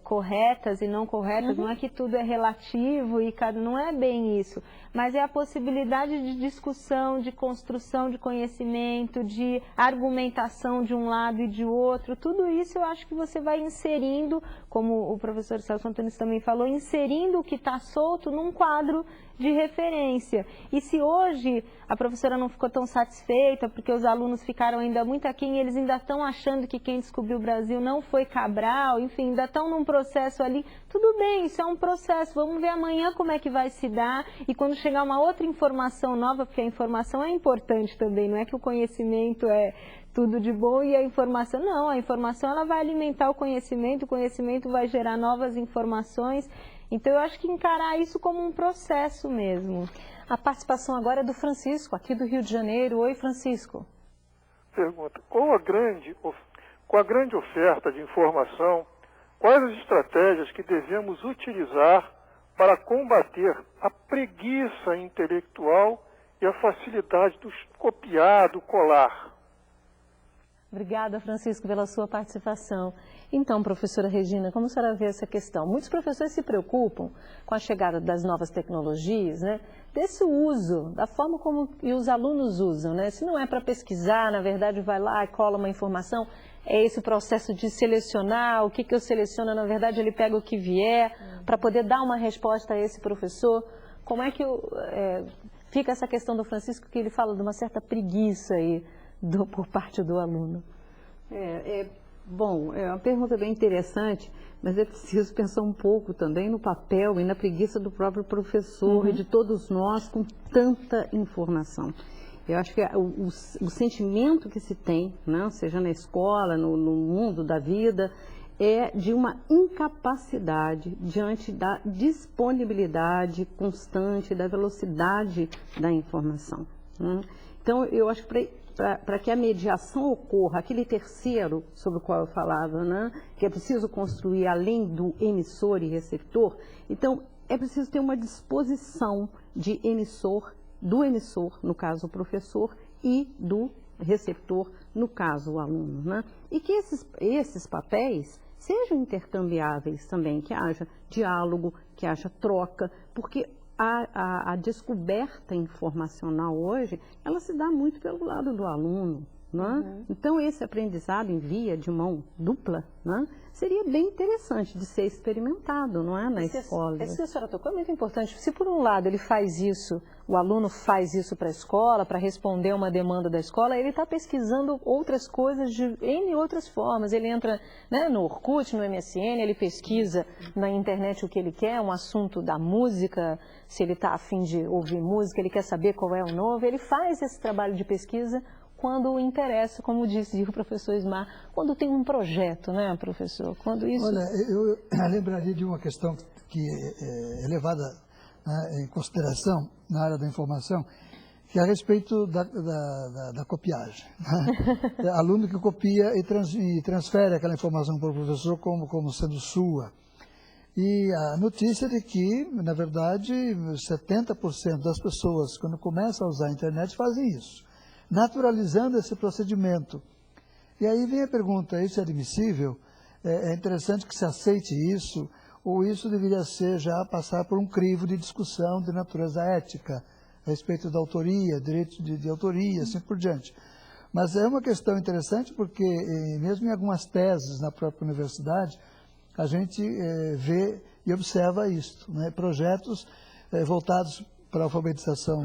corretas e não corretas, não é que tudo é relativo, não é bem isso. Mas é a possibilidade de discussão, de construção de conhecimento, de argumentação de um lado e de outro. Tudo isso eu acho que você vai inserindo, como o professor Celso Antunes também falou, inserindo o que está solto num quadro de referência. E se hoje a professora não ficou tão satisfeita, porque os alunos ficaram ainda muito aquém, eles ainda estão achando que quem descobriu o Brasil não foi Cabral, enfim, ainda estão num processo ali, tudo bem, isso é um processo, vamos ver amanhã como é que vai se dar, e quando chegar uma outra informação nova, porque a informação é importante também, não é que o conhecimento é tudo de bom e a informação, não, a informação ela vai alimentar o conhecimento vai gerar novas informações. Então, eu acho que encarar isso como um processo mesmo. A participação agora é do Francisco, aqui do Rio de Janeiro. Oi, Francisco. Pergunta, com a grande oferta de informação, quais as estratégias que devemos utilizar para combater a preguiça intelectual e a facilidade do copiar, do colar? Obrigada, Francisco, pela sua participação. Então, professora Regina, como a senhora vê essa questão? Muitos professores se preocupam com a chegada das novas tecnologias, né? Desse uso, da forma como os alunos usam, né? Se não é para pesquisar, na verdade, vai lá e cola uma informação, é esse o processo de selecionar, o que eu seleciono, na verdade, ele pega o que vier, para poder dar uma resposta a esse professor. Como é que fica essa questão do Francisco, que ele fala de uma certa preguiça aí, por parte do aluno? Bom, é uma pergunta bem interessante, mas é preciso pensar um pouco também no papel e na preguiça do próprio professor e de todos nós com tanta informação. Eu acho que o sentimento que se tem, né, seja na escola, no mundo da vida, é de uma incapacidade diante da disponibilidade constante, da velocidade da informação, né? Então, eu acho que para que a mediação ocorra, aquele terceiro sobre o qual eu falava, né, que é preciso construir além do emissor e receptor, então é preciso ter uma disposição de do emissor, no caso o professor, e do receptor, no caso o aluno, né? E que esses papéis sejam intercambiáveis também, que haja diálogo, que haja troca, porque a descoberta informacional hoje, ela se dá muito pelo lado do aluno, né? Então, esse aprendizado em via de mão dupla, né, seria bem interessante de ser experimentado, não é, na escola. Esse que a senhora tocou é muito importante. Se, por um lado, ele faz isso, o aluno faz isso para a escola, para responder a uma demanda da escola, ele está pesquisando outras coisas de N outras formas. Ele entra, né, no Orkut, no MSN, ele pesquisa na internet o que ele quer, um assunto da música, se ele está a fim de ouvir música, ele quer saber qual é o novo, ele faz esse trabalho de pesquisa quando interessa, como disse o professor Ismar, quando tem um projeto, né, professor? Quando isso... Olha, eu lembraria de uma questão que é levada, né, em consideração na área da informação, que é a respeito da copiagem, né? Aluno que copia e transfere aquela informação para o professor como sendo sua. E a notícia de que, na verdade, 70% das pessoas, quando começam a usar a internet, fazem isso. naturalizando esse procedimento. E aí vem a pergunta, isso é admissível? É interessante que se aceite isso, ou isso deveria ser já passar por um crivo de discussão de natureza ética, a respeito da autoria, direito de autoria, assim por diante. Mas é uma questão interessante porque, mesmo em algumas teses na própria universidade, a gente vê e observa isso, né? Projetos voltados para a alfabetização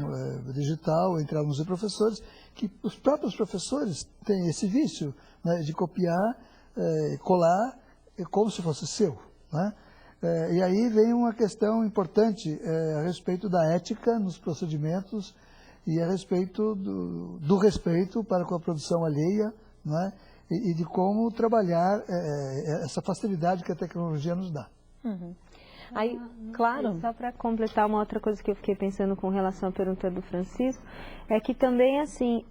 digital entre alunos e professores, que os próprios professores têm esse vício, né, de copiar, colar, como se fosse seu, né? E aí vem uma questão importante a respeito da ética nos procedimentos e a respeito do respeito para com a produção alheia, né? E de como trabalhar essa facilidade que a tecnologia nos dá. Uhum. Aí, claro. Só para completar uma outra coisa que eu fiquei pensando com relação à pergunta do Francisco, é que também, assim,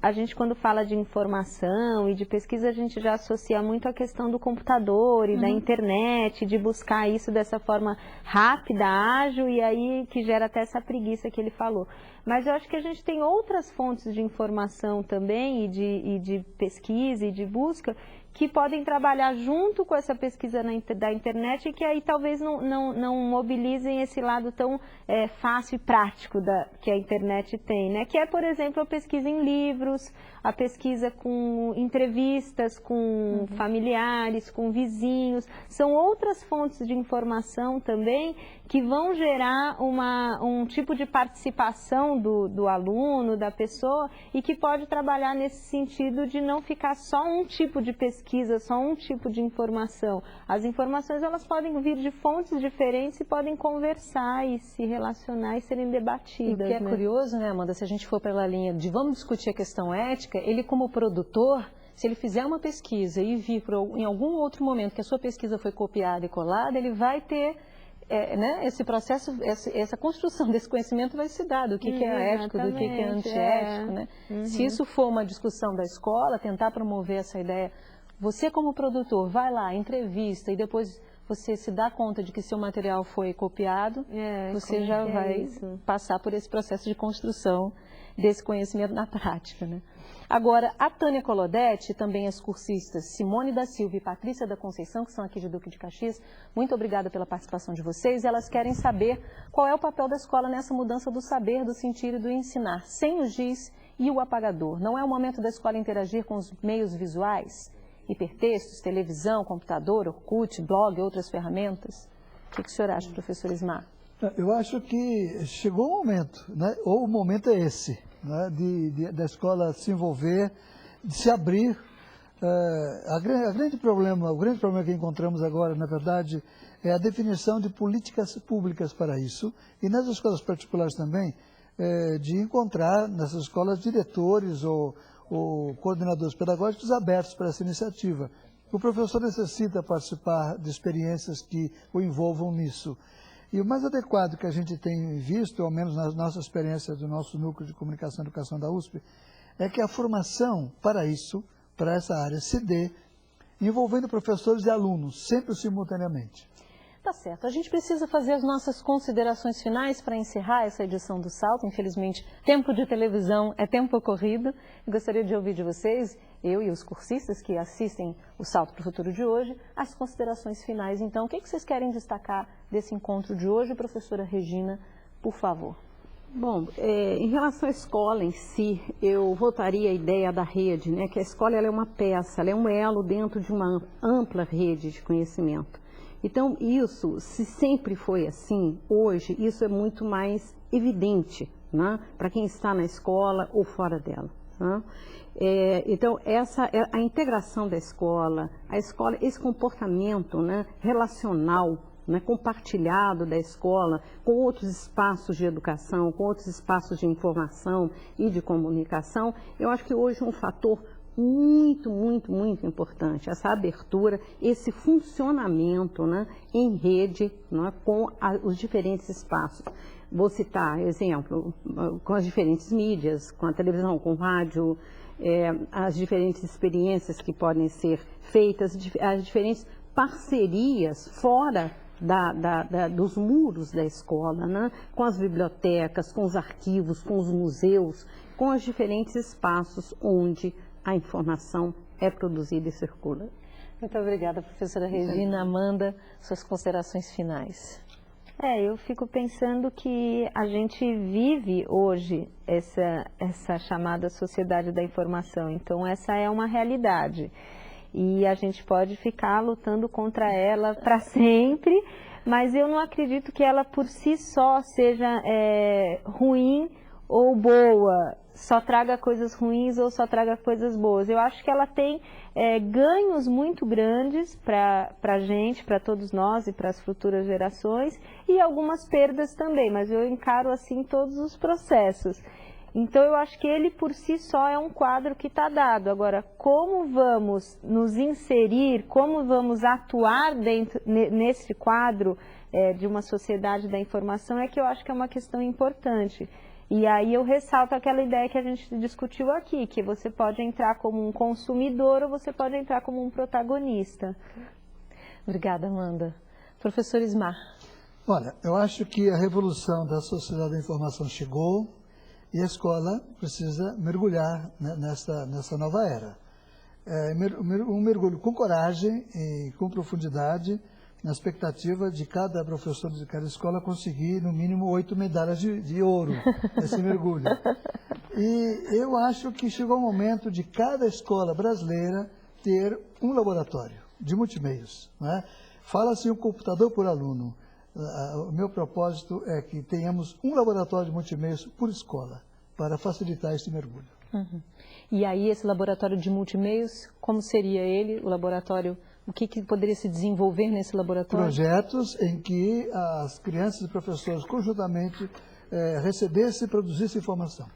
a gente quando fala de informação e de pesquisa, a gente já associa muito a questão do computador e da internet, de buscar isso dessa forma rápida, ágil, e aí que gera até essa preguiça que ele falou. Mas eu acho que a gente tem outras fontes de informação também e de pesquisa e de busca que podem trabalhar junto com essa pesquisa da internet e que aí talvez não mobilizem esse lado tão fácil e prático que a internet tem, né? Que é, por exemplo, a pesquisa em livros, a pesquisa com entrevistas com familiares, com vizinhos. São outras fontes de informação também que vão gerar um tipo de participação do aluno, da pessoa, e que pode trabalhar nesse sentido de não ficar só um tipo de pesquisa, só um tipo de informação. As informações, elas podem vir de fontes diferentes e podem conversar e se relacionar e serem debatidas. E o que é curioso, né, Amanda, se a gente for pela linha de vamos discutir a questão ética, ele como produtor, se ele fizer uma pesquisa e vir em algum outro momento que a sua pesquisa foi copiada e colada, ele vai ter né, esse processo, essa construção desse conhecimento vai se dar, do que é ético, do que é antiético. Né? Se isso for uma discussão da escola, tentar promover essa ideia, você como produtor vai lá, entrevista e depois você se dá conta de que seu material foi copiado, você já vai passar por esse processo de construção desse conhecimento na prática. Né? Agora, a Tânia Colodete, também as cursistas Simone da Silva e Patrícia da Conceição, que são aqui de Duque de Caxias, muito obrigada pela participação de vocês. Elas querem saber qual é o papel da escola nessa mudança do saber, do sentir e do ensinar, sem o giz e o apagador. Não é o momento da escola interagir com os meios visuais, hipertextos, televisão, computador, Orkut, blog, outras ferramentas? O que o senhor acha, professor Ismar? Eu acho que chegou o momento, né? Ou o momento é esse, né? Da escola se envolver, de se abrir. O grande problema que encontramos agora, na verdade, é a definição de políticas públicas para isso, e nas escolas particulares também, de encontrar nessas escolas diretores ou coordenadores pedagógicos abertos para essa iniciativa. O professor necessita participar de experiências que o envolvam nisso. E o mais adequado que a gente tem visto, ao menos na nossa experiência do nosso Núcleo de Comunicação e Educação da USP, é que a formação para isso, para essa área, se dê envolvendo professores e alunos, sempre simultaneamente. Tá certo. A gente precisa fazer as nossas considerações finais para encerrar essa edição do Salto. Infelizmente, tempo de televisão é tempo corrido. Eu gostaria de ouvir de vocês, eu e os cursistas que assistem o Salto para o Futuro de hoje, as considerações finais. Então, o que vocês querem destacar desse encontro de hoje? Professora Regina, por favor. Bom, em relação à escola em si, eu voltaria à ideia da rede, né? Que a escola ela é uma peça, ela é um elo dentro de uma ampla rede de conhecimento. Então, isso, se sempre foi assim, hoje, isso é muito mais evidente, né, para quem está na escola ou fora dela. Né? Então, essa é a integração da escola, esse comportamento, né, relacional, né, compartilhado da escola com outros espaços de educação, com outros espaços de informação e de comunicação, eu acho que hoje é um fator muito, muito, muito importante, essa abertura, esse funcionamento, né, em rede, né, com os diferentes espaços. Vou citar exemplo, com as diferentes mídias, com a televisão, com o rádio, as diferentes experiências que podem ser feitas, as diferentes parcerias fora dos muros da escola, né? Com as bibliotecas, com os arquivos, com os museus, com os diferentes espaços onde a informação é produzida e circula. Muito obrigada, professora Regina. Amanda, suas considerações finais. Eu fico pensando que a gente vive hoje essa chamada sociedade da informação, então essa é uma realidade. E a gente pode ficar lutando contra ela para sempre, mas eu não acredito que ela por si só seja ruim ou boa, só traga coisas ruins ou só traga coisas boas. Eu acho que ela tem ganhos muito grandes para a gente, para todos nós e para as futuras gerações, e algumas perdas também, mas eu encaro assim todos os processos. Então eu acho que ele por si só é um quadro que está dado. Agora, como vamos nos inserir, como vamos atuar nesse quadro de uma sociedade da informação é que eu acho que é uma questão importante. E aí eu ressalto aquela ideia que a gente discutiu aqui, que você pode entrar como um consumidor ou você pode entrar como um protagonista. Obrigada, Amanda. Professor Ismar. Olha, eu acho que a revolução da sociedade da informação chegou e a escola precisa mergulhar nessa nova era. Um mergulho com coragem e com profundidade, na expectativa de cada professor de cada escola conseguir, no mínimo, 8 medalhas de ouro nesse mergulho. E eu acho que chegou o momento de cada escola brasileira ter um laboratório de multimeios, né? Fala-se um computador por aluno. O meu propósito é que tenhamos um laboratório de multimeios por escola, para facilitar esse mergulho. Uhum. E aí, esse laboratório de multimeios, como seria ele, o laboratório? O que poderia se desenvolver nesse laboratório? Projetos em que as crianças e professores conjuntamente recebessem e produzissem informação.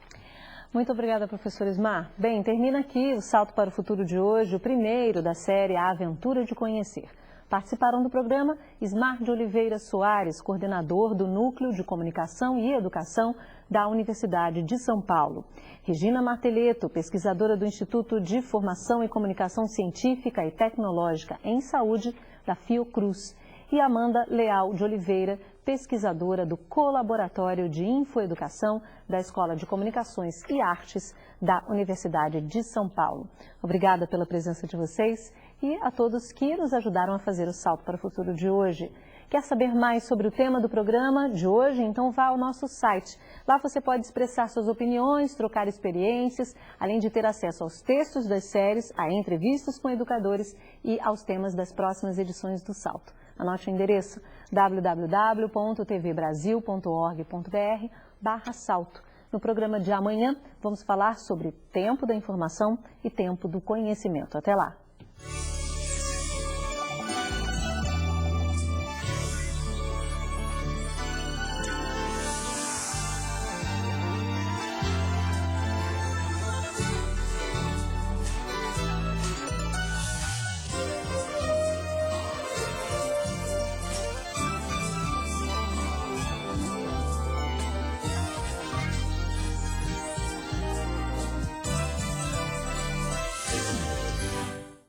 Muito obrigada, professor Ismar. Bem, termina aqui o Salto para o Futuro de hoje, o primeiro da série A Aventura de Conhecer. Participaram do programa Ismar de Oliveira Soares, coordenador do Núcleo de Comunicação e Educação da Universidade de São Paulo. Regina Marteleto, pesquisadora do Instituto de Formação e Comunicação Científica e Tecnológica em Saúde, da Fiocruz. E Amanda Leal de Oliveira, pesquisadora do Colaboratório de Infoeducação da Escola de Comunicações e Artes da Universidade de São Paulo. Obrigada pela presença de vocês e a todos que nos ajudaram a fazer o Salto para o Futuro de hoje. Quer saber mais sobre o tema do programa de hoje? Então vá ao nosso site. Lá você pode expressar suas opiniões, trocar experiências, além de ter acesso aos textos das séries, a entrevistas com educadores e aos temas das próximas edições do Salto. Anote o endereço www.tvbrasil.org.br/salto. No programa de amanhã, vamos falar sobre tempo da informação e tempo do conhecimento. Até lá!